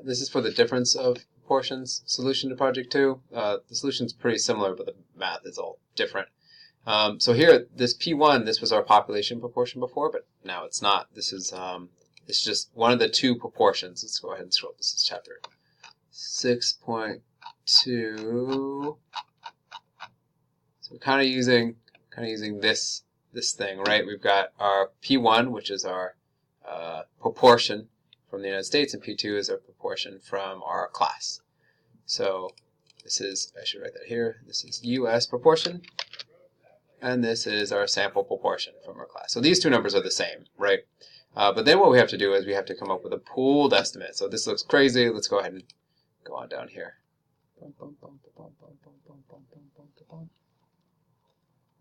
This is for the difference of proportions solution to project 2. The solution's pretty similar, but the math is all different. So here, this P1, this was our population proportion before, but now it's not. This is it's just one of the two proportions. Let's go ahead and scroll. This is chapter 6.2. So we're kind of using this thing, right? We've got our P1, which is our proportion from the United States, and P2 is our proportion from our class. So this is, I should write that here, this is US proportion, and this is our sample proportion from our class. So these two numbers are the same, right? But then what we have to do is we have to come up with a pooled estimate. So this looks crazy. Let's go ahead and go on down here.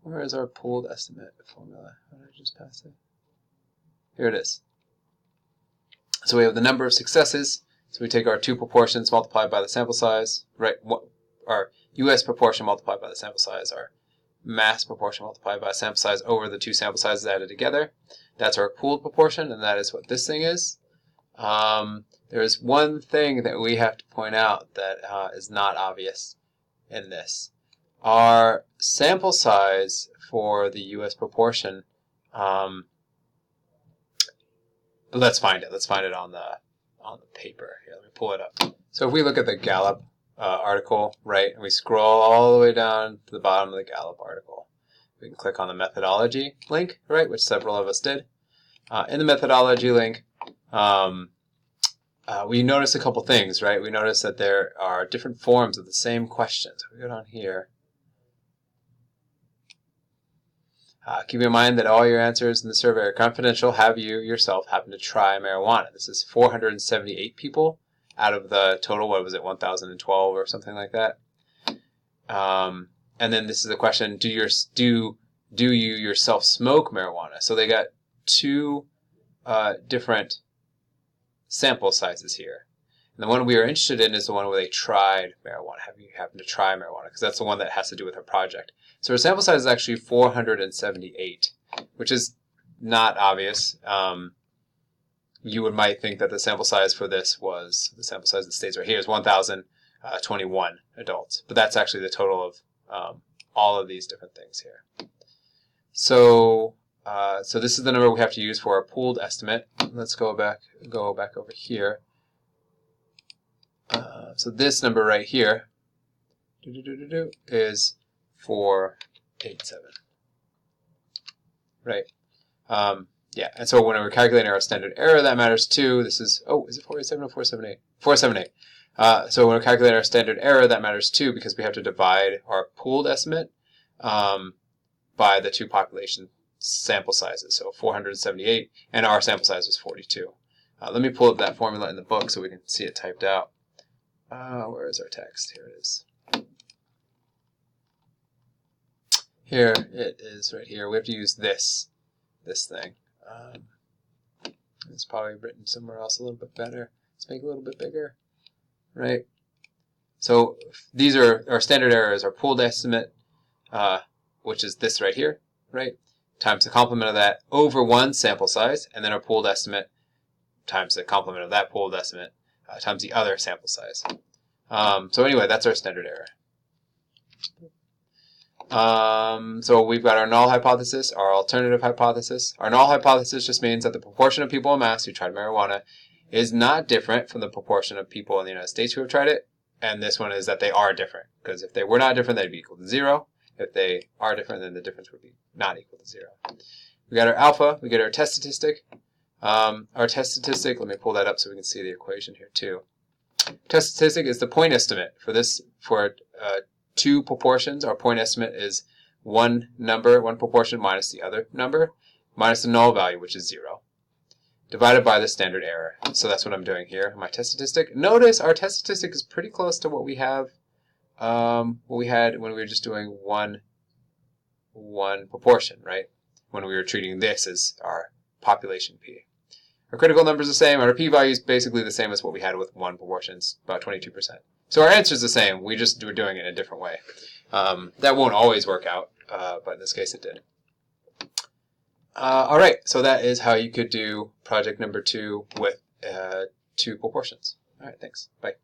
Where is our pooled estimate formula? How did I just pass it? Here it is. So we have the number of successes. So we take our two proportions multiplied by the sample size, right? Our US proportion multiplied by the sample size, our mass proportion multiplied by sample size over the two sample sizes added together. That's our pooled proportion, and that is what this thing is. There is one thing that we have to point out that is not obvious in this. Our sample size for the US proportion, let's find it. Let's find it on the paper. Here, let me pull it up. So if we look at the Gallup article, right, and we scroll all the way down to the bottom of the Gallup article, we can click on the methodology link, right, which several of us did. In the methodology link, we notice a couple things, right? We notice that there are different forms of the same question. So we go down here. Keep in mind that all your answers in the survey are confidential. Have you yourself happen to try marijuana? This is 478 people out of the total, what was it, 1,012 or something like that. And then this is the question, do you yourself smoke marijuana? So they got two different sample sizes here. And the one we are interested in is the one where they tried marijuana. Have you happened to try marijuana? Because that's the one that has to do with our project. So our sample size is actually 478, which is not obvious. You might think that the sample size for this was, the sample size that stays right here is 1,021 adults. But that's actually the total of all of these different things here. So so this is the number we have to use for our pooled estimate. Let's go back over here. So this number right here is 487, right? Yeah, and so when we're calculating our standard error, that matters too. This is, oh, is it 487 or 478? 478. So when we're calculating our standard error, that matters too because we have to divide our pooled estimate by the two population sample sizes. So 478, and our sample size was 42. Let me pull up that formula in the book so we can see it typed out. Where is our text? Here it is. Here it is right here. We have to use this thing. It's probably written somewhere else a little bit better. Let's make it a little bit bigger, right? So these are our standard errors, our pooled estimate, which is this right here, right? Times the complement of that over one sample size, and then our pooled estimate times the complement of that pooled estimate times the other sample size. So anyway, that's our standard error. So we've got our null hypothesis, our alternative hypothesis. Our null hypothesis just means that the proportion of people in mass who tried marijuana is not different from the proportion of people in the United States who have tried it. And this one is that they are different, because if they were not different, they'd be equal to 0. If they are different, then the difference would be not equal to 0. We got our alpha, we get our test statistic. Our test statistic, let me pull that up so we can see the equation here too. Test statistic is the point estimate for this, for two proportions. Our point estimate is one number, one proportion minus the other number, minus the null value, which is 0, divided by the standard error. So that's what I'm doing here, my test statistic. Notice our test statistic is pretty close to what we have, what we had when we were just doing one proportion, right? When we were treating this as our population P. Our critical number is the same, and our p-value is basically the same as what we had with one proportion, about 22%. So our answer is the same, we just were doing it in a different way. That won't always work out, but in this case it did. All right, so that is how you could do project number 2 with two proportions. All right, thanks. Bye.